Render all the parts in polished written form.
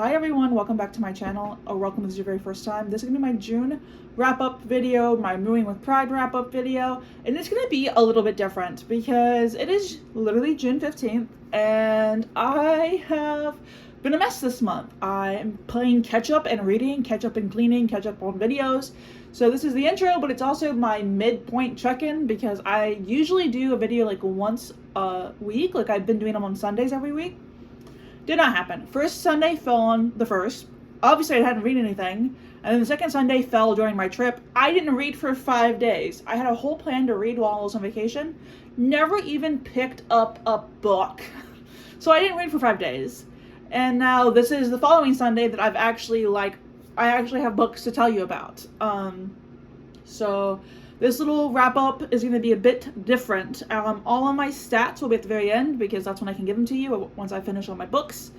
Hi everyone, welcome back to my channel, or welcome if this is your very first time. This is going to be my June wrap-up video, my Mooing with Pride wrap-up video, and it's going to be a little bit different because it is literally June 15th, and I have been a mess this month. I'm playing catch-up and reading, catch-up and cleaning, catch-up on videos. So this is the intro, but it's also my midpoint check-in because I usually do a video like once a week, like I've been doing them on Sundays every week. Did not happen. First Sunday fell on the 1st. Obviously, I hadn't read anything. And then the second Sunday fell during my trip. I didn't read for 5 days. I had a whole plan to read while I was on vacation. Never even picked up a book. So I didn't read for 5 days. And now this is the following Sunday that I actually have books to tell you about. So this little wrap up is going to be a bit different. All of my stats will be at the very end because that's when I can give them to you once I finish all my books.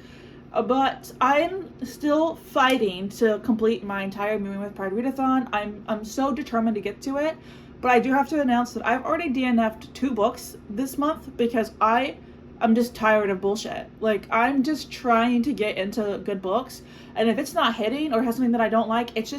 But I'm still fighting to complete my entire Mooing with Pride readathon. I'm so determined to get to it. But I do have to announce that I've already DNF'd 2 books this month because I'm just tired of bullshit. Like, I'm just trying to get into good books. And if it's not hitting or has something that I don't like, it's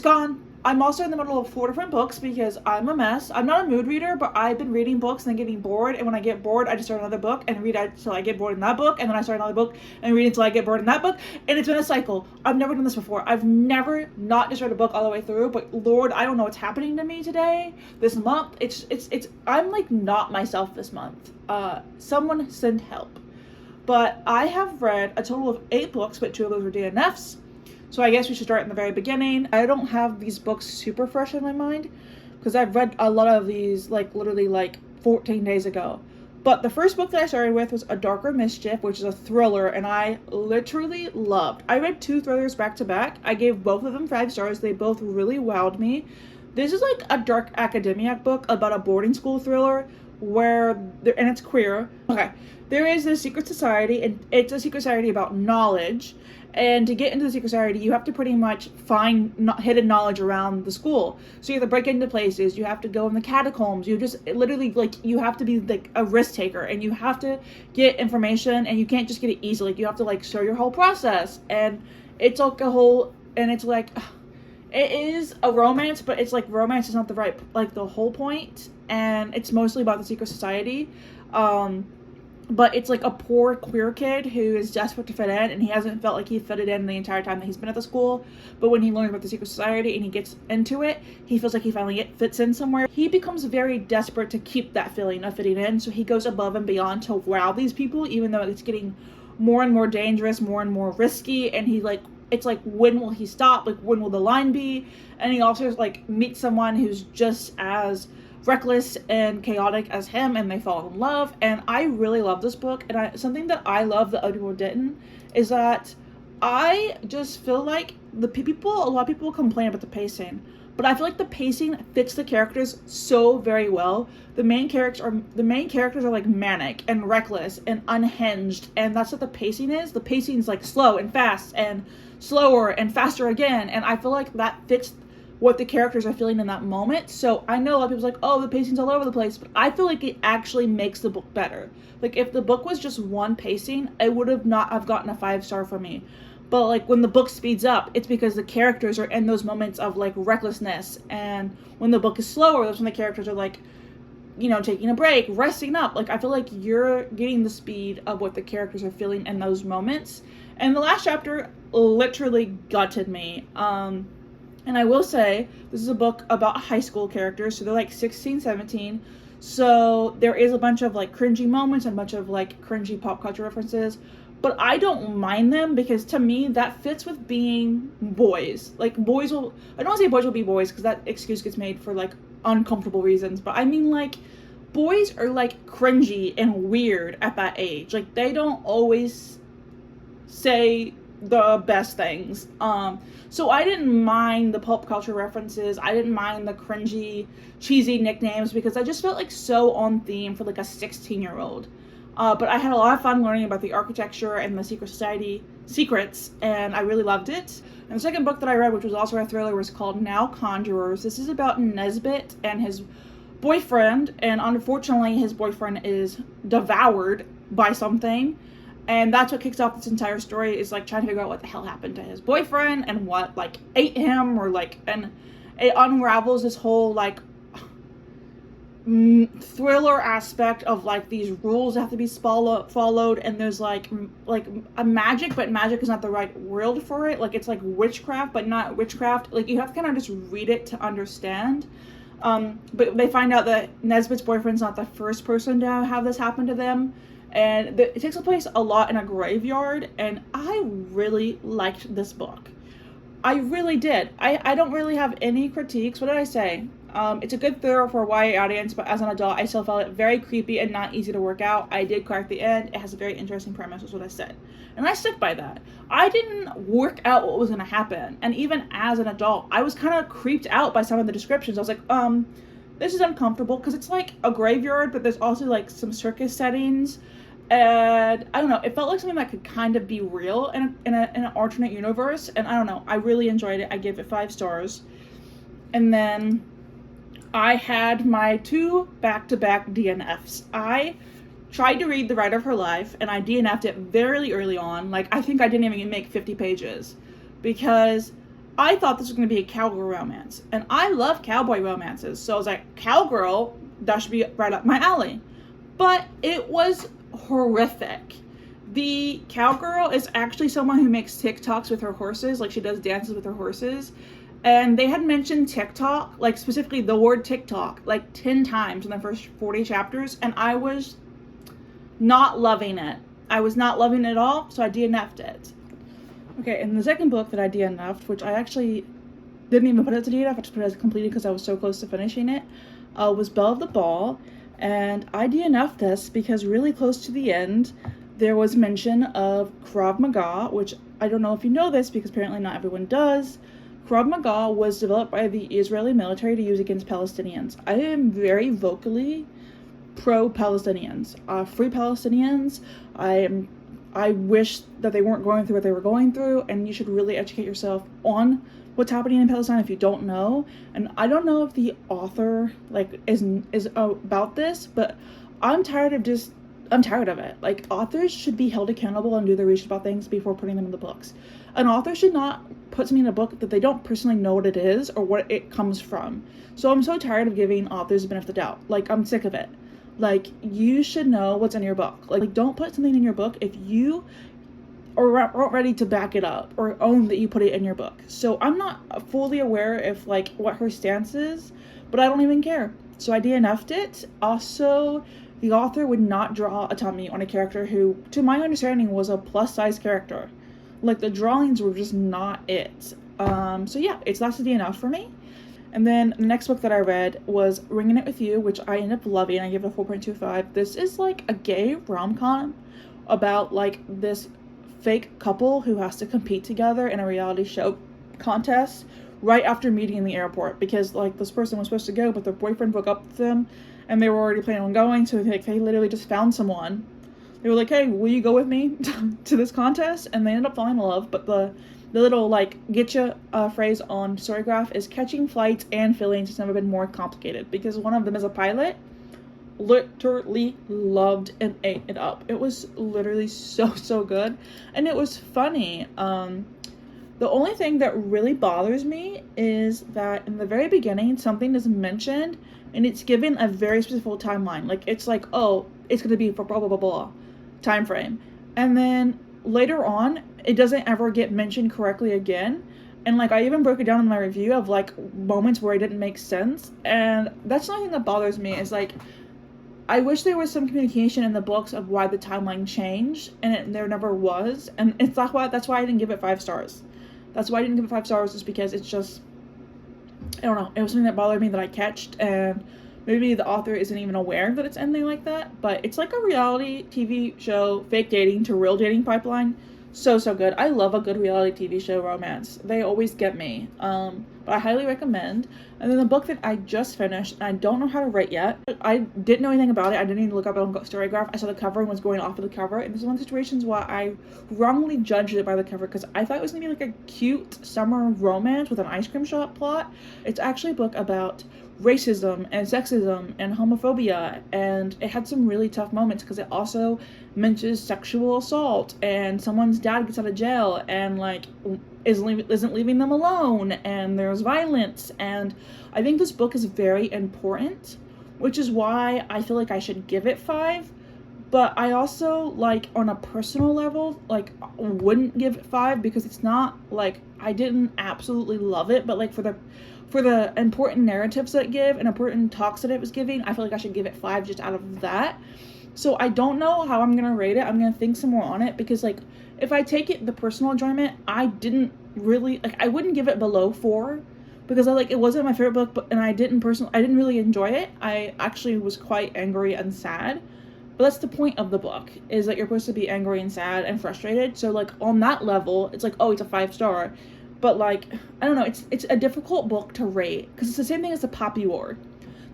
gone. I'm also in the middle of 4 different books because I'm a mess. I'm not a mood reader, but I've been reading books and then getting bored. And when I get bored, I just start another book and read until I get bored in that book. And then I start another book and read until I get bored in that book. And it's been a cycle. I've never done this before. I've never not just read a book all the way through. But Lord, I don't know what's happening to me today. This month, I'm like not myself this month. Someone send help. But I have read a total of 8 books, but 2 of those were DNFs. So I guess we should start in the very beginning. I don't have these books super fresh in my mind because I've read a lot of these literally 14 days ago. But the first book that I started with was A Darker Mischief, which is a thriller, and I literally loved. I read 2 thrillers back to back. I gave both of them 5 stars. They both really wowed me. This is like a dark academia book about a boarding school thriller and it's queer. Okay, there is this secret society, and it's a secret society about knowledge. And to get into the secret society, you have to pretty much find hidden knowledge around the school. So you have to break into places. You have to go in the catacombs. You just literally you have to be like a risk taker, and you have to get information, and you can't just get it easily. You have to show your whole process, and it's like it is a romance, but it's like romance is not the whole point, and it's mostly about the secret society. But it's like a poor queer kid who is desperate to fit in, and he hasn't felt like he fitted in the entire time that he's been at the school. But when he learns about the secret society and he gets into it, he feels like he finally fits in somewhere. He becomes very desperate to keep that feeling of fitting in, so he goes above and beyond to wow these people, even though it's getting more and more dangerous, more and more risky, and it's like, when will he stop? Like, when will the line be? And he also meets someone who's just as reckless and chaotic as him, and they fall in love. And I really love this book, and something that I love that other people didn't is that I just feel like a lot of people complain about the pacing, but I feel like the pacing fits the characters so very well. The main characters are like manic and reckless and unhinged, and that's what the pacing is. The pacing's like slow and fast and slower and faster again, and I feel like that fits what the characters are feeling in that moment. So I know a lot of people's like, oh, the pacing's all over the place, but I feel like it actually makes the book better. Like, if the book was just one pacing, it would not have gotten a 5-star from me. But when the book speeds up, it's because the characters are in those moments of recklessness, and when the book is slower, that's when the characters are taking a break, resting up. I feel like you're getting the speed of what the characters are feeling in those moments. And the last chapter literally gutted me. And I will say, this is a book about high school characters, so they're 16, 17. So there is a bunch of cringy moments and a bunch of cringy pop culture references. But I don't mind them because to me, that fits with being boys. I don't want to say boys will be boys because that excuse gets made for uncomfortable reasons. But I mean boys are cringy and weird at that age. They don't always say the best things. So I didn't mind the pop culture references. I didn't mind the cringy, cheesy nicknames because I just felt so on theme for a 16-year-old. But I had a lot of fun learning about the architecture and the secret society secrets, and I really loved it. And the second book that I read, which was also a thriller, was called Now Conjurers. This is about Nesbit and his boyfriend, and unfortunately his boyfriend is devoured by something. And that's what kicks off this entire story, is like trying to figure out what the hell happened to his boyfriend and what like ate him, or like, and it unravels this whole like thriller aspect of like these rules have to be followed, and there's like a magic, but magic is not the right word for it. Like it's like witchcraft, but not witchcraft. Like you have to kind of just read it to understand. But they find out that Nesbitt's boyfriend's not the first person to have this happen to them. And it takes place a lot in a graveyard, and I really liked this book. I really did. I don't really have any critiques. What did I say? It's a good thriller for a YA audience, but as an adult, I still felt it very creepy and not easy to work out. I did cry at the end. It has a very interesting premise, is what I said. And I stick by that. I didn't work out what was going to happen. And even as an adult, I was kind of creeped out by some of the descriptions. I was like, this is uncomfortable, because it's like a graveyard, but there's also like some circus settings. And I don't know, it felt like something that could kind of be real in an alternate universe. And I don't know, I really enjoyed it. I gave it 5 stars. And then I had my 2 back-to-back DNFs. I tried to read The Ride of Her Life, and I DNF'd it very early on. Like, I think I didn't even make 50 pages, because I thought this was going to be a cowgirl romance. And I love cowboy romances, so I was like, cowgirl, that should be right up my alley. But it was horrific. The cowgirl is actually someone who makes TikToks with her horses, like she does dances with her horses. And they had mentioned TikTok, like specifically the word TikTok, like 10 times in the first 40 chapters, and I was not loving it. I was not loving it at all, so I DNF'd it. Okay, and the second book that I DNF'd, which I actually didn't even put it as a DNF, I just put it as completed because I was so close to finishing it, was Belle of the Ball. And I DNF'd this because really close to the end, there was mention of Krav Maga, which I don't know if you know this, because apparently not everyone does. Krav Maga was developed by the Israeli military to use against Palestinians. I am very vocally pro-Palestinians. Free Palestinians. I wish that they weren't going through what they were going through, and you should really educate yourself on what's happening in Palestine if you don't know. And I don't know if the author like is about this, but I'm tired of it. Like, authors should be held accountable and do their research about things before putting them in the books. An author should not put something in a book that they don't personally know what it is or what it comes from. So I'm so tired of giving authors the benefit of the doubt. Like, I'm sick of it. Like, you should know what's in your book. Like don't put something in your book if you aren't ready to back it up or own that you put it in your book. So I'm not fully aware if like what her stance is, but I don't even care. So I DNF'd it. Also, the author would not draw a tummy on a character who, to my understanding, was a plus-size character. Like, the drawings were just not it. So yeah, that's a DNF for me. And then the next book that I read was Ringing It With You, which I ended up loving. I gave it a 4.25. This is like a gay rom-com about like this fake couple who has to compete together in a reality show contest right after meeting in the airport, because like this person was supposed to go, but their boyfriend broke up with them and they were already planning on going. So they literally just found someone. They were like, hey, will you go with me to this contest? And they ended up falling in love. But the little like getcha phrase on Storygraph is catching flights and feelings has never been more complicated, because one of them is a pilot. Literally loved and ate it up. It was literally so good, and it was funny. The only thing that really bothers me is that in the very beginning something is mentioned and it's given a very specific timeline. Like it's like, oh, it's gonna be for blah blah blah blah time frame, and then later on it doesn't ever get mentioned correctly again. And like I even broke it down in my review of like moments where it didn't make sense, and that's the only thing that bothers me. Is like, I wish there was some communication in the books of why the timeline changed, and there never was. And it's that's why I didn't give it 5 stars. That's why I didn't give it 5 stars, is because it's just, I don't know, it was something that bothered me that I catched, and maybe the author isn't even aware that it's ending like that. But it's like a reality TV show, fake dating to real dating pipeline. So good. I love a good reality TV show romance. They always get me. but I highly recommend. And then the book that I just finished, and I don't know how to rate yet. I didn't know anything about it. I didn't even look up it on Storygraph. I saw the cover and was going off of the cover. And this is one of the situations where I wrongly judged it by the cover because I thought it was gonna be like a cute summer romance with an ice cream shop plot. It's actually a book about racism and sexism and homophobia, and it had some really tough moments because it also mentions sexual assault and someone's dad gets out of jail and like isn't leaving them alone, and there's violence. And I think this book is very important, which is why I feel like I should give it 5. But I also, like, on a personal level, like, wouldn't give it 5 because it's not like I didn't absolutely love it, but like for the important narratives that it give and important talks that it was giving, I feel like I should give it 5 just out of that. So I don't know how I'm gonna rate it. I'm gonna think some more on it because, like, if I take it the personal enjoyment, I didn't really like. I wouldn't give it below 4 because it wasn't my favorite book, and I didn't really enjoy it. I actually was quite angry and sad. But that's the point of the book, is that you're supposed to be angry and sad and frustrated. So like on that level, it's like, oh, it's a 5-star. But like, I don't know, it's a difficult book to rate because it's the same thing as the Poppy War.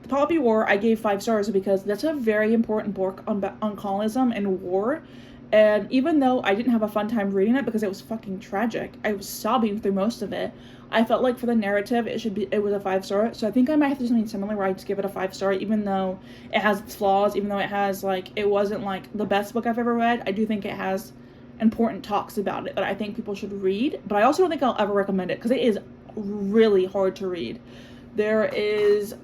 The Poppy War I gave 5 stars because that's a very important book on colonism and war. And even though I didn't have a fun time reading it because it was fucking tragic, I was sobbing through most of it. I felt like for the narrative, it was a 5-star. So I think I might have to do something similar where I just give it a 5-star, even though it has its flaws, even though it has like, it wasn't like the best book I've ever read. I do think it has important talks about it that I think people should read, but I also don't think I'll ever recommend it because it is really hard to read. There is,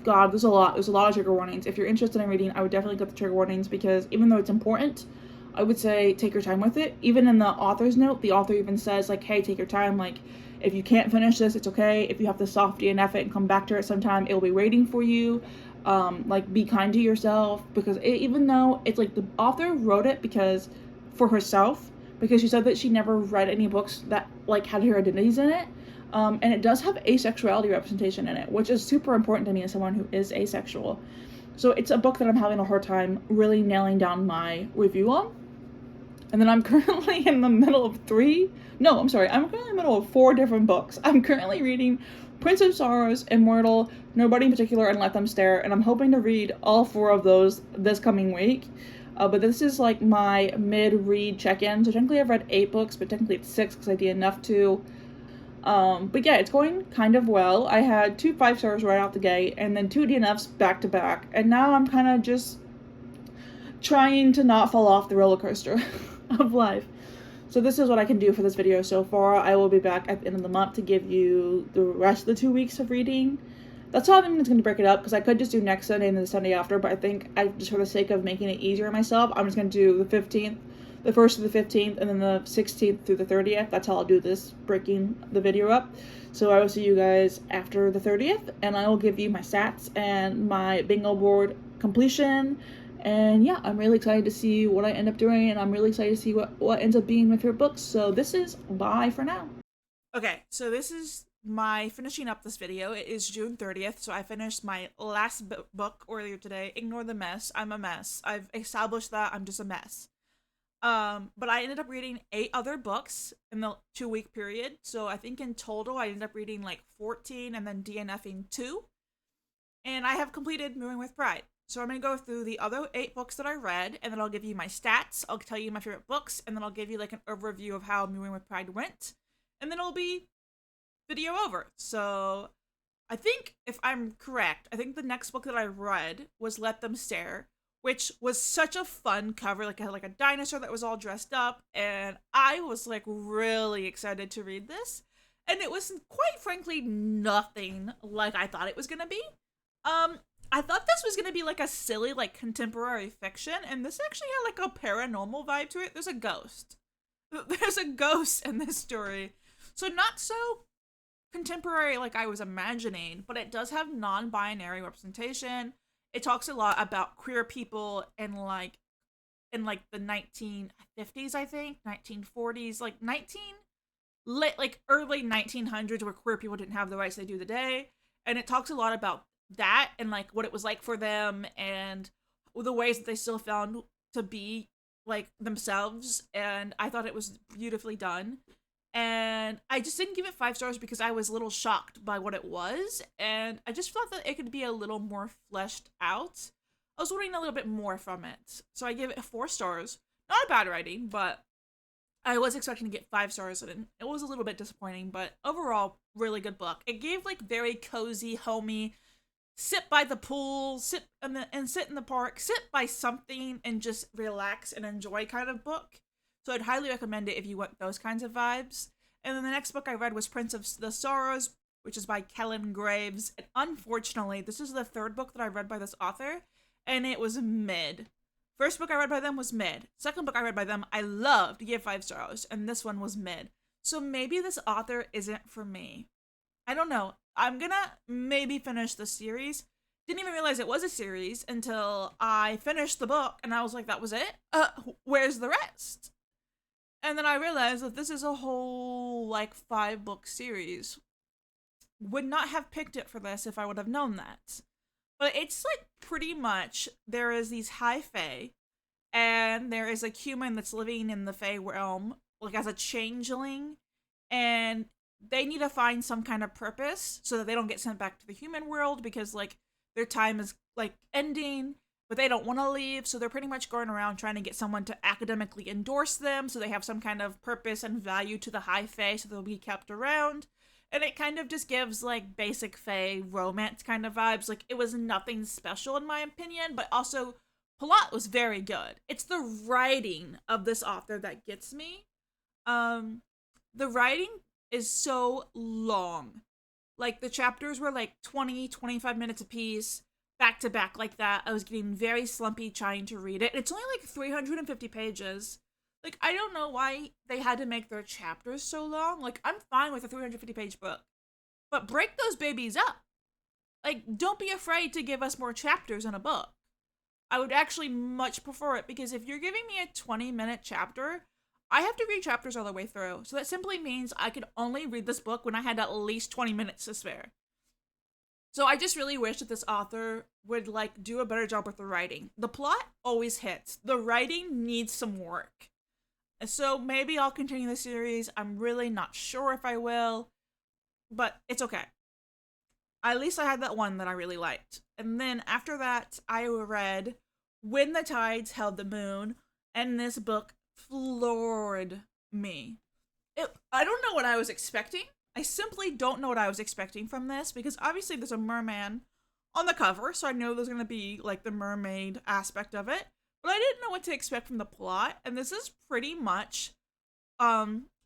God, there's a lot of trigger warnings. If you're interested in reading, I would definitely get the trigger warnings because even though it's important, I would say take your time with it. Even in the author's note, the author even says like, hey, take your time. Like, if you can't finish this, it's okay. If you have to soft DNF it and come back to it sometime, it'll be waiting for you. Like, be kind to yourself because even though it's like the author wrote it because for herself, because she said that she never read any books that like had her identities in it. And it does have asexuality representation in it, which is super important to me as someone who is asexual. So it's a book that I'm having a hard time really nailing down my review on. And then I'm currently in the middle of I'm currently in the middle of 4 different books. I'm currently reading Prince of Sorrows, Immortal, Nobody in Particular, and Let Them Stare, and I'm hoping to read all 4 of those this coming week. But this is like my mid-read check-in. So technically I've read 8 books, but technically it's 6 because I did enough to. But yeah, it's going kind of well. I had 2 5-stars right out the gate, and then 2 DNFs back to back. And now I'm kind of just trying to not fall off the roller coaster of life. So this is what I can do for this video so far. I will be back at the end of the month to give you the rest of the 2 weeks of reading. That's how I'm going to break it up, because I could just do next Sunday and then the Sunday after, but I think just for the sake of making it easier on myself, I'm just going to do the 15th, the 1st to the 15th, and then the 16th through the 30th. That's how I'll do this, breaking the video up. So I will see you guys after the 30th, and I will give you my stats and my bingo board completion. And yeah, I'm really excited to see what I end up doing, and I'm really excited to see what ends up being my favorite books. So this is bye for now. Okay, so this is my finishing up this video. It is June 30th, so I finished my last book earlier today, Ignore the Mess. I'm a mess. I've established that I'm just a mess. But I ended up reading 8 other books in the 2-week period. So I think in total I ended up reading like 14 and then DNFing 2. And I have completed Mooing with Pride. So I'm going to go through the other 8 books that I read, and then I'll give you my stats, I'll tell you my favorite books, and then I'll give you like an overview of how Mooing with Pride went. And then it'll be video over. So I think, if I'm correct, I think the next book that I read was Let Them Stare, which was such a fun cover. Like, it had like a dinosaur that was all dressed up, and I was like really excited to read this. And it was quite frankly nothing like I thought it was gonna be. I thought this was gonna be like a silly like contemporary fiction, and this actually had like a paranormal vibe to it. There's a ghost. There's a ghost in this story. So not so contemporary like I was imagining, but it does have non-binary representation. It talks a lot about queer people in the 1950s, I think, 1940s, like early 1900s, where queer people didn't have the rights they do today. And it talks a lot about that and like what it was like for them and the ways that they still found to be like themselves. And I thought it was beautifully done. And I just didn't give it 5 stars because I was a little shocked by what it was, and I just thought that it could be a little more fleshed out. I was wanting a little bit more from it, so I gave it 4 stars. Not a bad rating, but I was expecting to get 5 stars, and it was a little bit disappointing. But overall, really good book. It gave like very cozy, homey, sit by the pool, sit in the park, sit by something, and just relax and enjoy kind of book. So I'd highly recommend it if you want those kinds of vibes. And then the next book I read was Prince of the Sorrows, which is by Kellen Graves. And unfortunately, this is the third book that I read by this author, and it was mid. First book I read by them was mid. Second book I read by them, I loved, gave 5 stars, and this one was mid. So maybe this author isn't for me. I don't know. I'm gonna maybe finish the series. Didn't even realize it was a series until I finished the book, and I was like, that was it? Where's the rest? And then I realized that this is a whole, like, 5-book series. Would not have picked it for this if I would have known that. But it's, like, pretty much, there is these high fae, and there is a human that's living in the fae realm, like, as a changeling, and they need to find some kind of purpose so that they don't get sent back to the human world because, like, their time is, like, ending, but they don't want to leave, so they're pretty much going around trying to get someone to academically endorse them so they have some kind of purpose and value to the high fae so they'll be kept around. And it kind of just gives, like, basic fae romance kind of vibes. Like, it was nothing special in my opinion, but also plot was very good. It's the writing of this author that gets me. The writing is so long. Like, the chapters were like 20, 25 minutes apiece, back to back like that. I was getting very slumpy trying to read it. It's only like 350 pages. Like, I don't know why they had to make their chapters so long. Like, I'm fine with a 350 page book, but break those babies up. Like, don't be afraid to give us more chapters in a book. I would actually much prefer it, because if you're giving me a 20-minute chapter, I have to read chapters all the way through. So that simply means I could only read this book when I had at least 20 minutes to spare. So I just really wish that this author would, like, do a better job with the writing. The plot always hits. The writing needs some work. So maybe I'll continue the series. I'm really not sure if I will, but it's okay. At least I had that one that I really liked. And then after that, I read When the Tides Held the Moon, and this book floored me. I don't know what I was expecting. I simply don't know what I was expecting from this, because obviously there's a merman on the cover, so I know there's going to be, like, the mermaid aspect of it, but I didn't know what to expect from the plot, and this is pretty much,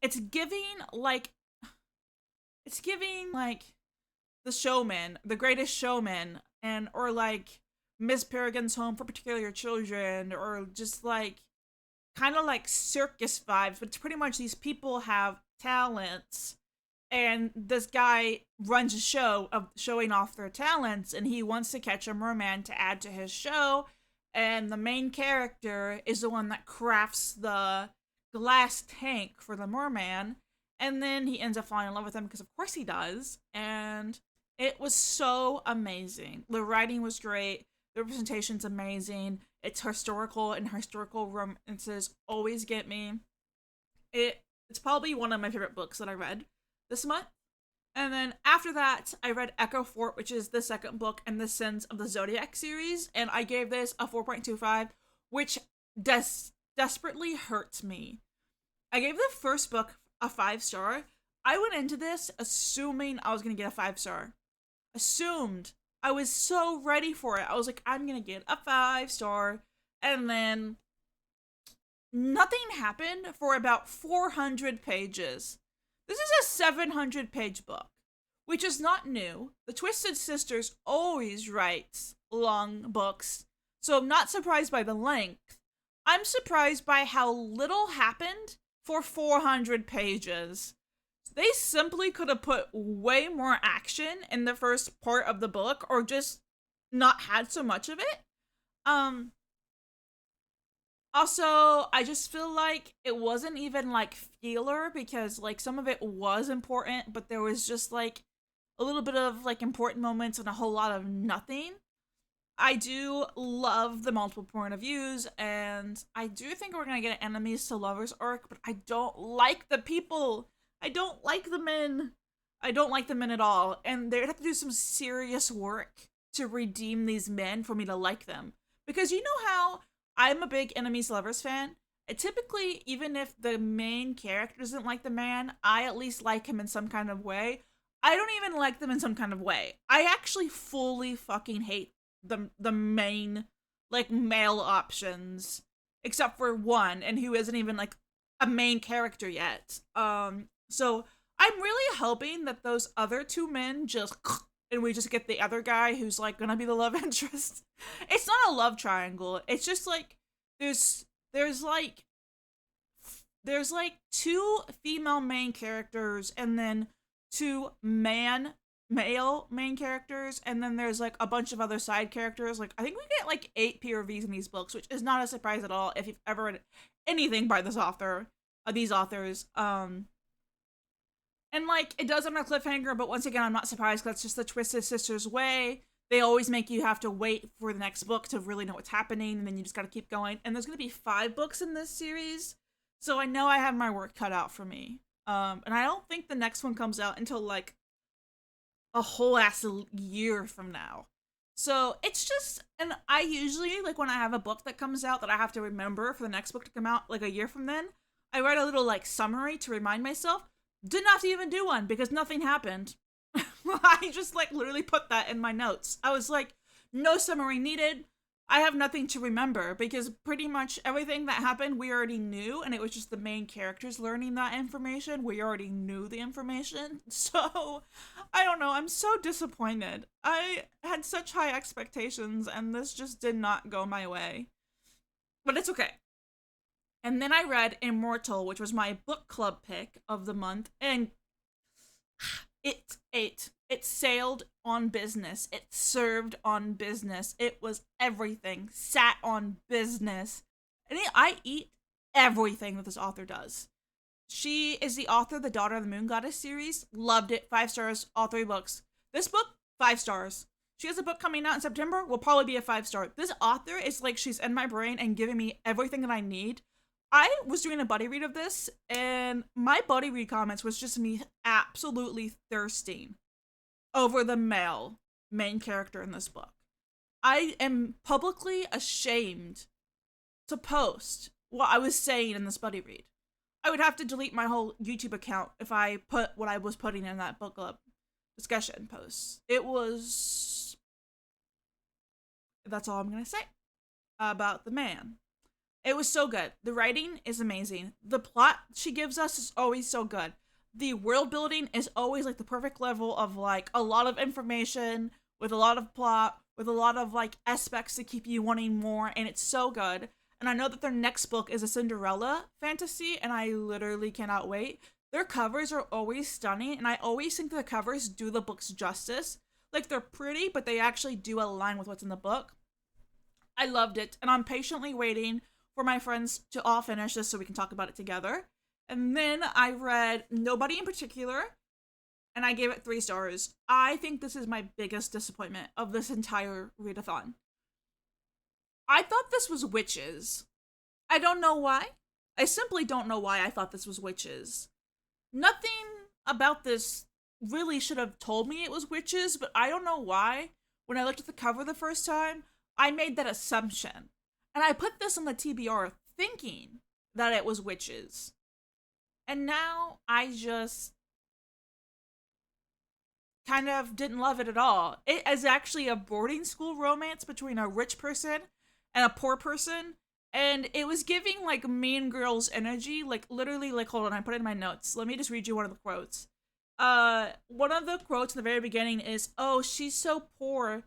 it's giving, like, The Showman, The Greatest Showman, or, like, Miss Peregrine's Home for Particular Children, or just, like, kind of like circus vibes, but it's pretty much these people have talents, and this guy runs a show of showing off their talents, and he wants to catch a merman to add to his show, and the main character is the one that crafts the glass tank for the merman, and then he ends up falling in love with him, because of course he does, and it was so amazing. The writing was great, the representation's amazing, it's historical, and historical romances always get me. It's probably one of my favorite books that I read this month. And then after that, I read Echo Fort, which is the second book in the Sins of the Zodiac series, and I gave this a 4.25, which desperately hurts me. I gave the first book a 5-star. I went into this assuming I was going to get a 5-star. Assumed. I was so ready for it. I was like, I'm going to get a 5-star. And then nothing happened for about 400 pages. This is a 700-page book, which is not new. The Twisted Sisters always write long books, so I'm not surprised by the length. I'm surprised by how little happened for 400 pages. They simply could have put way more action in the first part of the book, or just not had so much of it. Also, I just feel like it wasn't even, like, filler, because, like, some of it was important, but there was just, like, a little bit of, like, important moments and a whole lot of nothing. I do love the multiple point of views, and I do think we're gonna get an enemies to lovers arc, but I don't like the people. I don't like the men. I don't like the men at all. And they'd have to do some serious work to redeem these men for me to like them. Because you know how I'm a big enemies lovers fan? Typically, even if the main character doesn't like the man, I at least like him in some kind of way. I don't even like them in some kind of way. I actually fully fucking hate the main like male options, except for one, and who isn't even like a main character yet. So I'm really hoping that those other two men just and we just get the other guy who's like gonna be the love interest. It's not a love triangle. It's just like there's there's like there's like two female main characters and then two male main characters, and then there's like a bunch of other side characters. Like I think we get like 8 POVs in these books, which is not a surprise at all if you've ever read anything by this author, these authors. And like it does end on a cliffhanger, but once again, I'm not surprised because that's just the Twisted Sisters way. They always make you have to wait for the next book to really know what's happening, and then you just gotta keep going. And there's gonna be 5 books in this series, so I know I have my work cut out for me. And I don't think the next one comes out until like a whole ass year from now. So it's just, and I usually, like when I have a book that comes out that I have to remember for the next book to come out like a year from then, I write a little like summary to remind myself. Didn't have to even do one because nothing happened. I just like literally put that in my notes. I was like, no summary needed. I have nothing to remember because pretty much everything that happened we already knew, and it was just the main characters learning that information. We already knew the information. So, I don't know. I'm so disappointed. I had such high expectations and this just did not go my way. But it's okay. And then I read Immortal, which was my book club pick of the month, and it ate. It sailed on business. It served on business. It was everything. Sat on business. And I eat everything that this author does. She is the author of the Daughter of the Moon Goddess series. Loved it. 5 stars. All 3 books. This book, 5 stars. She has a book coming out in September. Will probably be a 5-star. This author is like she's in my brain and giving me everything that I need. I was doing a buddy read of this, and my buddy read comments was just me absolutely thirsting over the male main character in this book. I am publicly ashamed to post what I was saying in this buddy read. I would have to delete my whole YouTube account if I put what I was putting in that book club discussion post. It was... That's all I'm going to say about the man. It was so good. The writing is amazing. The plot she gives us is always so good. The world building is always like the perfect level of like a lot of information with a lot of plot, with a lot of like aspects to keep you wanting more, and it's so good. And I know that their next book is a Cinderella fantasy, and I literally cannot wait. Their covers are always stunning, and I always think the covers do the books justice. Like they're pretty, but they actually do align with what's in the book. I loved it, and I'm patiently waiting for my friends to all finish this so we can talk about it together. And then I read Nobody in Particular, and I gave it 3 stars. I think this is my biggest disappointment of this entire readathon. I thought this was witches. I don't know why. I simply don't know why I thought this was witches. Nothing about this really should have told me it was witches, but I don't know why. When I looked at the cover the first time, I made that assumption. And I put this on the TBR thinking that it was witches. And now I just kind of didn't love it at all. It is actually a boarding school romance between a rich person and a poor person. And it was giving like Mean Girls energy. Like literally, like hold on, I put it in my notes. Let me just read you one of the quotes. One of the quotes in the very beginning is, "Oh, she's so poor.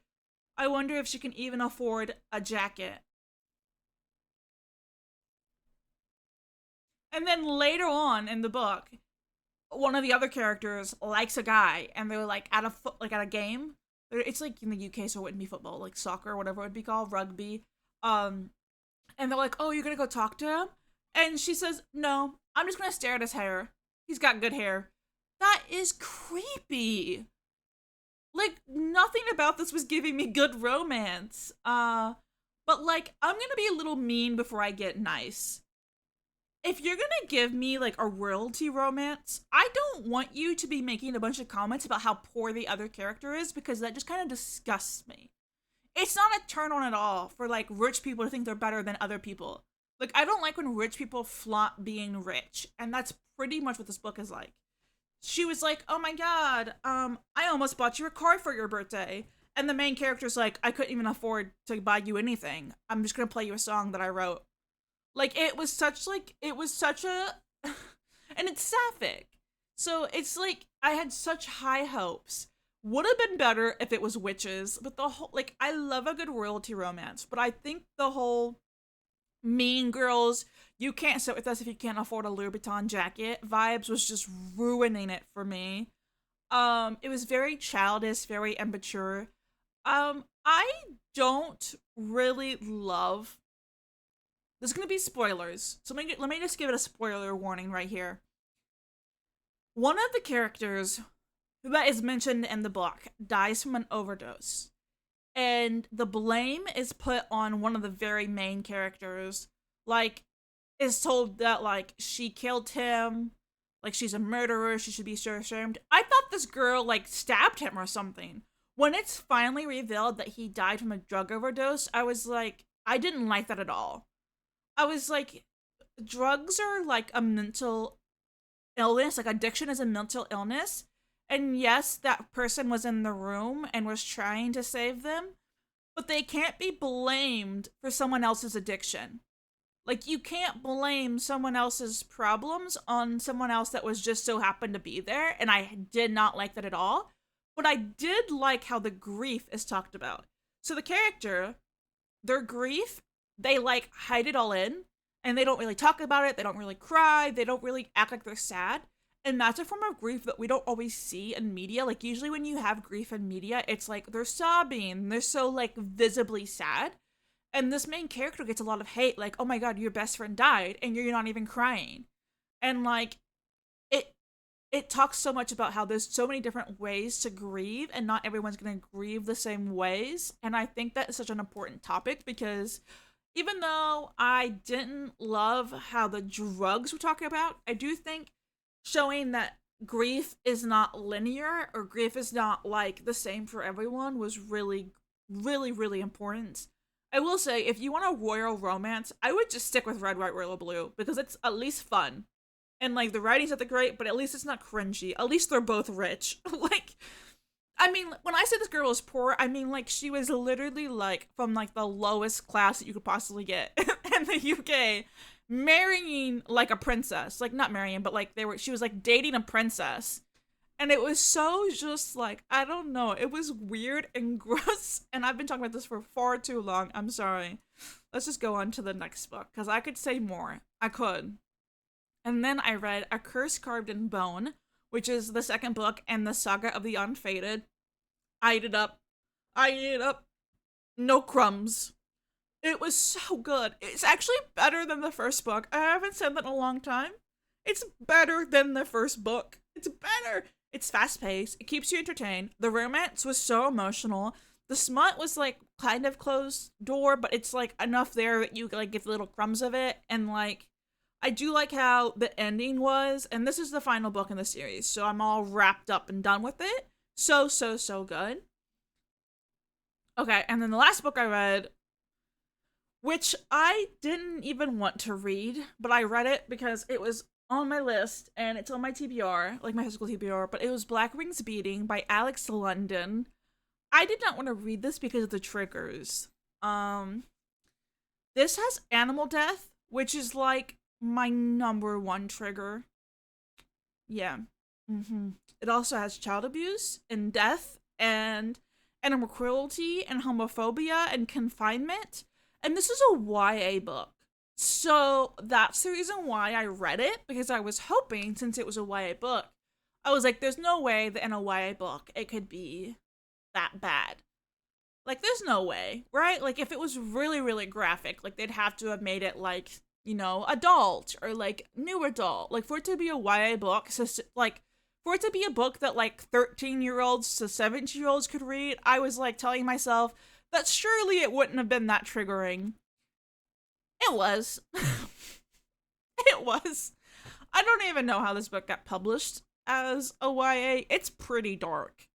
I wonder if she can even afford a jacket." And then later on in the book, one of the other characters likes a guy, and they're like at a game. It's like in the UK, so it wouldn't be football, like soccer or whatever it would be called, rugby. And they're like, "Oh, you're gonna go talk to him?" And she says, "No, I'm just gonna stare at his hair. He's got good hair." That is creepy. Like nothing about this was giving me good romance. But like I'm gonna be a little mean before I get nice. if you're gonna give me like a royalty romance, I don't want you to be making a bunch of comments about how poor the other character is, because that just kind of disgusts me. It's not a turn on at all for like rich people to think they're better than other people. Like, I don't like when rich people flaunt being rich, and that's pretty much what this book is like. She was like, "Oh my god, I almost bought you a car for your birthday." And the main character's like, "I couldn't even afford to buy you anything. I'm just gonna play you a song that I wrote." Like, it was such a and it's sapphic. So it's like I had such high hopes. Would have been better if it was witches, but the whole, like, I love a good royalty romance, but I think the whole Mean Girls, you can't sit with us if you can't afford a Louboutin jacket vibes was just ruining it for me. It was very childish, very immature. I don't really love. There's gonna be spoilers, so let me just give it a spoiler warning right here. One of the characters that is mentioned in the book dies from an overdose, and the blame is put on one of the very main characters. Like, is told that like she killed him, like she's a murderer, she should be so ashamed. I thought this girl like stabbed him or something. When it's finally revealed that he died from a drug overdose, I was like, I didn't like that at all. I was like, drugs are like a mental illness, like addiction is a mental illness. And yes, that person was in the room and was trying to save them, but they can't be blamed for someone else's addiction. Like, you can't blame someone else's problems on someone else that was just so happened to be there, and I did not like that at all. But I did like how the grief is talked about. So the character, their grief, they like hide it all in, and they don't really talk about it, they don't really cry, they don't really act like they're sad. And that's a form of grief that we don't always see in media. Like, usually when you have grief in media, it's like they're sobbing, they're so like visibly sad. And this main character gets a lot of hate, like, "Oh my god, your best friend died and you're not even crying." And like, it talks so much about how there's so many different ways to grieve, and not everyone's going to grieve the same ways. And I think that is such an important topic, because even though I didn't love how the drugs were talking about, I do think showing that grief is not linear, or grief is not like the same for everyone, was really, really, really important. I will say, if you want a royal romance, I would just stick with Red, White, Royal Blue, because it's at least fun. And like, the writing's not that great, but at least it's not cringy. At least they're both rich. Like, I mean, when I say this girl was poor, I mean like she was literally like from like the lowest class that you could possibly get in the UK, marrying like a princess. Like, not marrying, but like she was like dating a princess. And it was so just like, I don't know, it was weird and gross. And I've been talking about this for far too long. I'm sorry. Let's just go on to the next book, because I could say more. I could. And then I read A Curse Carved in Bone, which is the second book in the Saga of the Unfated. I ate it up. I ate it up. No crumbs. It was so good. It's actually better than the first book. I haven't said that in a long time. It's better than the first book. It's better. It's fast-paced. It keeps you entertained. The romance was so emotional. The smut was like kind of closed door, but it's like enough there that you like get little crumbs of it. And like, I do like how the ending was, and this is the final book in the series, so I'm all wrapped up and done with it. So, so, so good. Okay, and then the last book I read, which I didn't even want to read, but I read it because it was on my list, and it's on my TBR, like my physical TBR, but it was Black Wings Beating by Alex London. I did not want to read this because of the triggers. This has animal death, which is like my number one trigger. Yeah. It also has child abuse and death and animal cruelty and homophobia and confinement. And this is a YA book. So that's the reason why I read it, because I was hoping, since it was a YA book, I was like, there's no way that in a YA book it could be that bad. Like, there's no way, right? Like, if it was really, really graphic, like, they'd have to have made it like, you know, adult or like new adult. Like, for it to be a YA book, so like, for it to be a book that like 13-year-olds to 17-year-olds could read, I was like telling myself that surely it wouldn't have been that triggering. It was. It was. I don't even know how this book got published as a YA. It's pretty dark.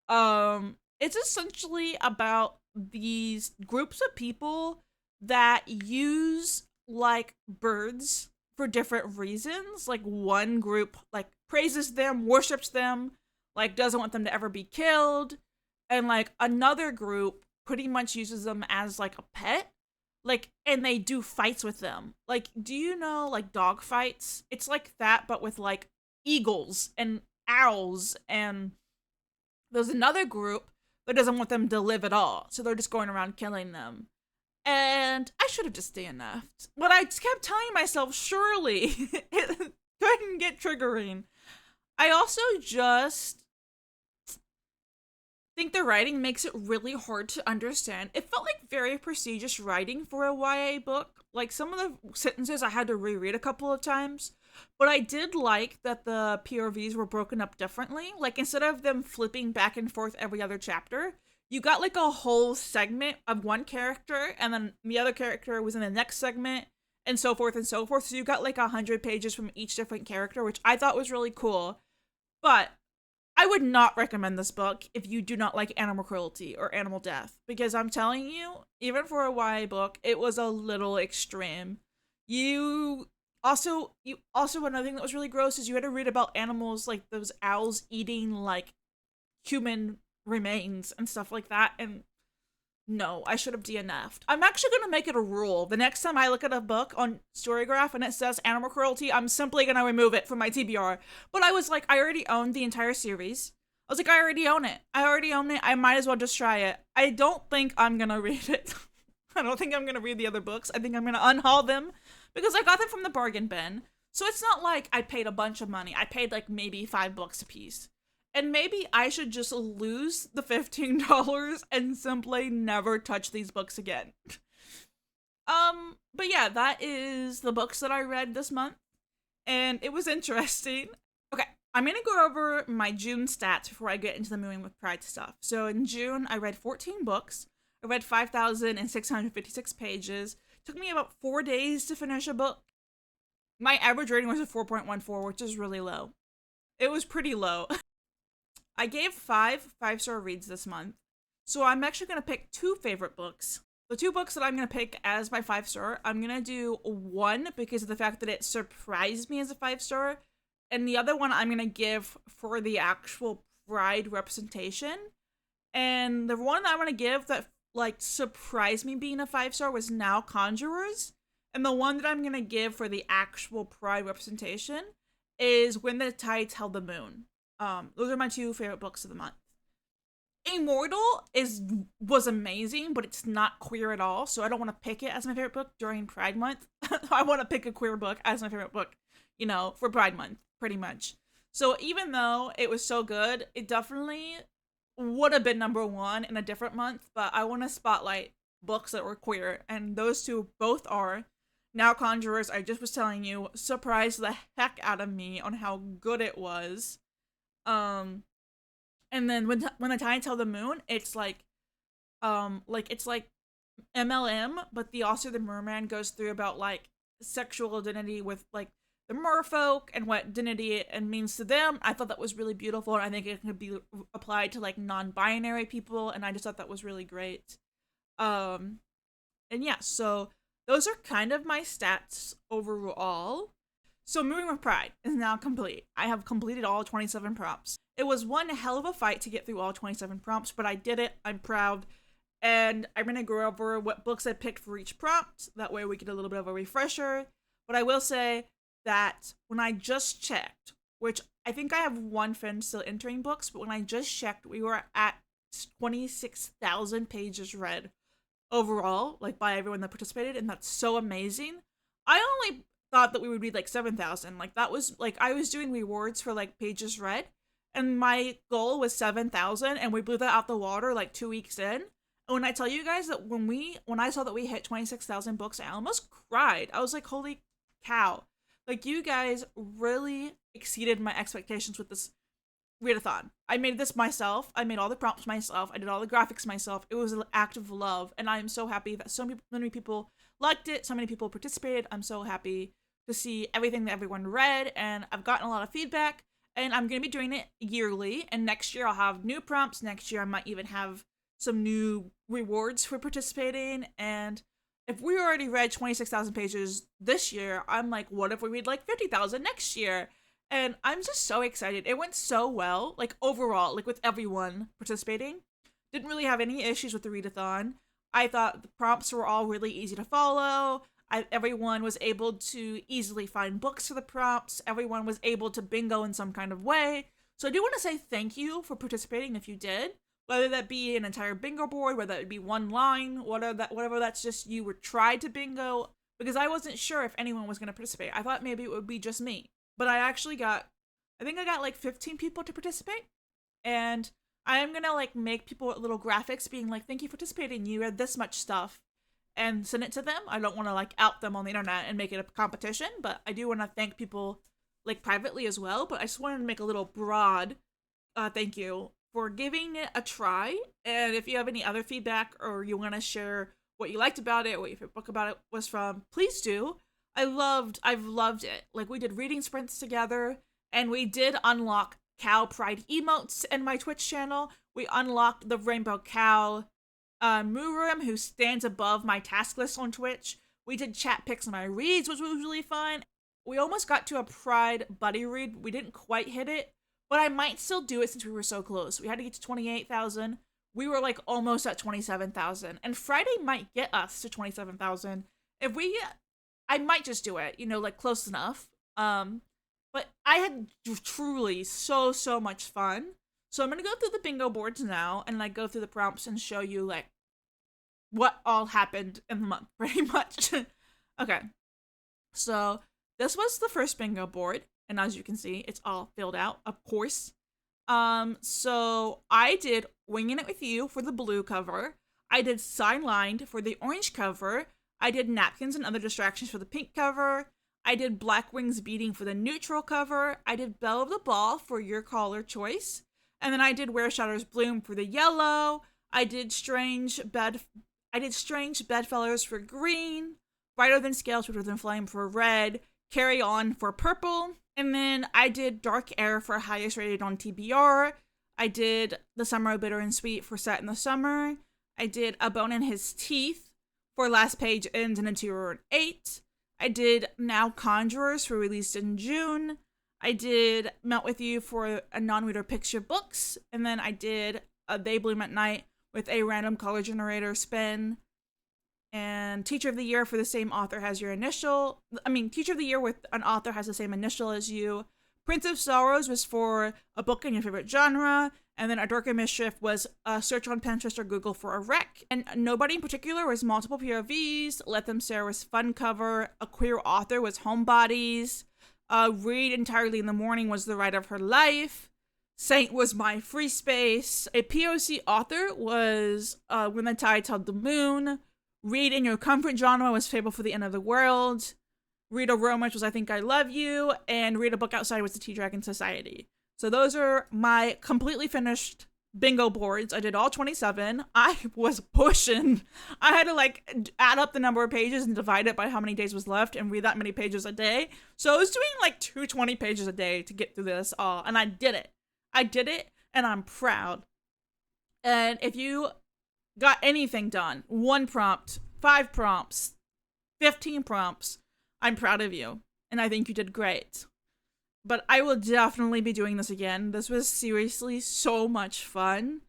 It's essentially about these groups of people that use like birds for different reasons. Like one group like praises them, worships them, like doesn't want them to ever be killed, and like another group pretty much uses them as like a pet. Like, and they do fights with them. Like, do you know like dog fights? It's like that, but with like eagles and owls. And there's another group that doesn't want them to live at all, so they're just going around killing them. And I should have just DNF'd, but I just kept telling myself, surely it couldn't get triggering. I also just think the writing makes it really hard to understand. It felt like very prestigious writing for a YA book. Like some of the sentences I had to reread a couple of times, but I did like that the POVs were broken up differently. Like instead of them flipping back and forth every other chapter, you got like a whole segment of one character, and then the other character was in the next segment, and so forth and so forth. So you got like 100 pages from each different character, which I thought was really cool. But I would not recommend this book if you do not like animal cruelty or animal death, because I'm telling you, even for a YA book, it was a little extreme. You also another thing that was really gross is you had to read about animals like those owls eating like human remains and stuff like that, and no, I should have DNF'd. I'm actually going to make it a rule. The next time I look at a book on Storygraph and it says animal cruelty, I'm simply going to remove it from my TBR. But I was like, I already owned the entire series. I was like, I already own it. I might as well just try it. I don't think I'm going to read it. I don't think I'm going to read the other books. I think I'm going to unhaul them because I got them from the bargain bin. So it's not like I paid a bunch of money. I paid like maybe $5 a piece. And maybe I should just lose the $15 and simply never touch these books again. But yeah, that is the books that I read this month. And it was interesting. Okay, I'm gonna go over my June stats before I get into the Mooing with Pride stuff. So in June, I read 14 books. I read 5,656 pages. It took me about 4 days to finish a book. My average rating was a 4.14, which is really low. It was pretty low. I gave 5-star reads this month, so I'm actually going to pick 2 favorite books. The 2 books that I'm going to pick as my 5-star, I'm going to do one because of the fact that it surprised me as a 5-star, and the other one I'm going to give for the actual Pride representation. And the one that I'm going to give that like surprised me being a 5-star was Now Conjurers, and the one that I'm going to give for the actual Pride representation is When the Tides Held the Moon. Those are my 2 favorite books of the month. Immortal was amazing, but it's not queer at all, so I don't want to pick it as my favorite book during Pride Month. I want to pick a queer book as my favorite book, for Pride Month, pretty much. So even though it was so good, it definitely would have been number 1 in a different month, but I want to spotlight books that were queer, and those 2 both are. Now Conjurers, I just was telling you, surprised the heck out of me on how good it was. And then when the Tides Held the Moon, it's like it's like MLM, but the merman goes through about like sexual identity with like the merfolk and what identity and means to them. I thought that was really beautiful, and I think it could be applied to like non-binary people, and I just thought that was really great. And yeah, so those are kind of my stats overall. So Mooing with Pride is now complete. I have completed all 27 prompts. It was one hell of a fight to get through all 27 prompts, but I did it. I'm proud. And I'm going to go over what books I picked for each prompt. That way we get a little bit of a refresher. But I will say that when I just checked, which I think I have one friend still entering books, but when I just checked, we were at 26,000 pages read overall, like by everyone that participated, and that's so amazing. I only thought that we would read like 7,000. Like that was like I was doing rewards for like pages read, and my goal was 7,000, and we blew that out the water like 2 weeks in. And when I tell you guys that when I saw that we hit 26,000 books, I almost cried. I was like, holy cow. Like, you guys really exceeded my expectations with this readathon. I made this myself. I made all the prompts myself. I did all the graphics myself. It was an act of love, and I am so happy that so many people liked it. So many people participated. I'm so happy to see everything that everyone read, and I've gotten a lot of feedback, and I'm going to be doing it yearly, and next year I'll have new prompts. Next year I might even have some new rewards for participating, and if we already read 26,000 pages this year, I'm like, what if we read like 50,000 next year? And I'm just so excited. It went so well, like overall, like with everyone participating. Didn't really have any issues with the readathon. I thought the prompts were all really easy to follow. Everyone was able to easily find books for the prompts. Everyone was able to bingo in some kind of way. So I do want to say thank you for participating if you did. Whether that be an entire bingo board, whether it be one line, whatever that's just you were tried to bingo, because I wasn't sure if anyone was going to participate. I thought maybe it would be just me. But I think I got like 15 people to participate. And I am going to like make people little graphics being like, thank you for participating. You read this much stuff. And send it to them. I don't want to like out them on the internet and make it a competition, but I do want to thank people like privately as well. But I just wanted to make a little broad thank you for giving it a try. And if you have any other feedback or you want to share what you liked about it, what your favorite book about it was from, please do. I've loved it. Like we did reading sprints together, and we did unlock cow pride emotes in my Twitch channel. We unlocked the rainbow cow Mooing, who stands above my task list on Twitch. We did chat picks on my reads, which was really fun. We almost got to a Pride buddy read. We didn't quite hit it, but I might still do it since we were so close. We had to get to 28,000. We were like almost at 27,000, and Friday might get us to 27,000. I might just do it, like close enough. But I had truly so much fun. So I'm gonna go through the bingo boards now and like go through the prompts and show you like what all happened in the month, pretty much. Okay. So this was the first bingo board, and as you can see, it's all filled out, of course. So I did Winging It With You for the blue cover. I did Sidelined for the orange cover. I did Napkins and Other Distractions for the pink cover. I did Black Wings Beating for the neutral cover. I did Belle of the Ball for your caller choice. And then I did Where Shadows Bloom for the yellow. I did Strange Bedfellows for green. Brighter Than Scale, Sweeter Than Flame for red. Carry On for purple. And then I did Dark Air for highest rated on TBR. I did The Summer Bitter and Sweet for Set in the Summer. I did A Bone in His Teeth for Last Page Ends in Interior 8. I did Now Conjurers for released in June. I did Melt With You for a non-reader picture books. And then I did They Bloom at Night with a random color generator spin. And Teacher of the Year for the same author has your initial. Teacher of the Year with an author has the same initial as you. Prince of Sorrows was for a book in your favorite genre. And then A Darker Mischief was a search on Pinterest or Google for a rec. And Nobody in Particular was multiple POVs. Let Them Stare was fun cover. A queer author was Homebodies. Read Entirely in the Morning was The Ride of Her Life. Saint was My Free Space. A POC author was When the Tides Held the Moon. Read in Your Comfort Genre was Fable for the End of the World. Read a Romance was I Think I Love You. And Read a Book Outside was The Tea Dragon Society. So those are my completely finished bingo boards. I did all 27. I was pushing. I had to like add up the number of pages and divide it by how many days was left and read that many pages a day. So I was doing like 220 pages a day to get through this all. And I did it. And I'm proud. And if you got anything done, 1 prompt, 5 prompts, 15 prompts, I'm proud of you. And I think you did great. But I will definitely be doing this again. This was seriously so much fun.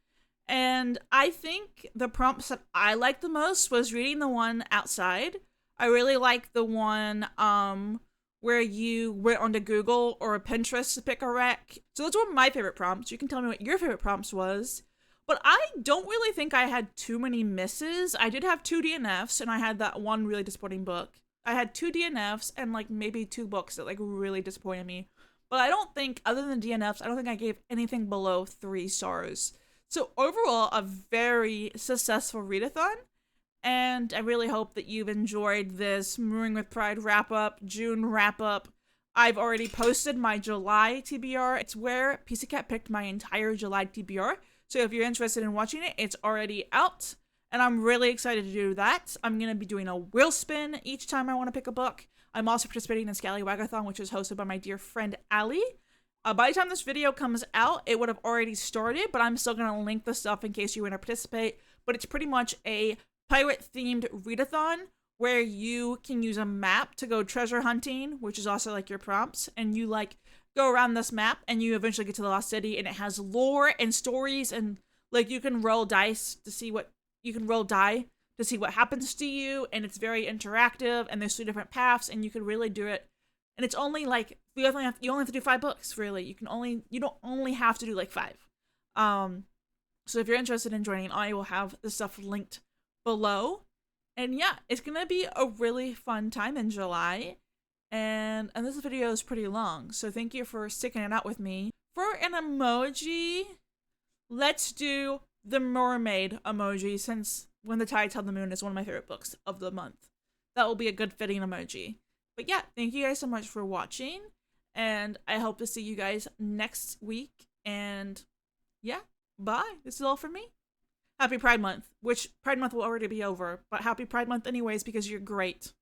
And I think the prompts that I liked the most was reading the one outside. I really liked the one where you went onto Google or Pinterest to pick a rec. So those were my favorite prompts. You can tell me what your favorite prompts was. But I don't really think I had too many misses. I did have 2 DNFs, and I had that one really disappointing book. I had 2 DNFs and like maybe 2 books that like really disappointed me. But I don't think, other than DNFs, I don't think I gave anything below 3 stars. So overall, a very successful readathon. And I really hope that you've enjoyed this Mooing with Pride wrap-up, June wrap-up. I've already posted my July TBR. It's where Pussycat picked my entire July TBR. So if you're interested in watching it, it's already out. And I'm really excited to do that. I'm going to be doing a wheel spin each time I want to pick a book. I'm also participating in Scallywagathon, which is hosted by my dear friend Allie. By the time this video comes out, it would have already started, but I'm still going to link the stuff in case you want to participate. But it's pretty much a pirate-themed readathon where you can use a map to go treasure hunting, which is also like your prompts, and you like go around this map and you eventually get to the Lost City, and it has lore and stories, and like you can roll dice to see what happens to you, and it's very interactive, and there's 3 different paths, and you can really do it. And it's only like you only have to do 5 books, really. You don't only have to do like 5. So if you're interested in joining, I will have the stuff linked below. And yeah, it's gonna be a really fun time in July. And this video is pretty long, so thank you for sticking it out with me. For an emoji, let's do the mermaid emoji, since When the Tide Tell the Moon is one of my favorite books of the month. That will be a good fitting emoji. But yeah, thank you guys so much for watching, and I hope to see you guys next week. And yeah, bye. This is all from me. Happy Pride Month, which Pride Month will already be over, but happy Pride Month anyways, because you're great.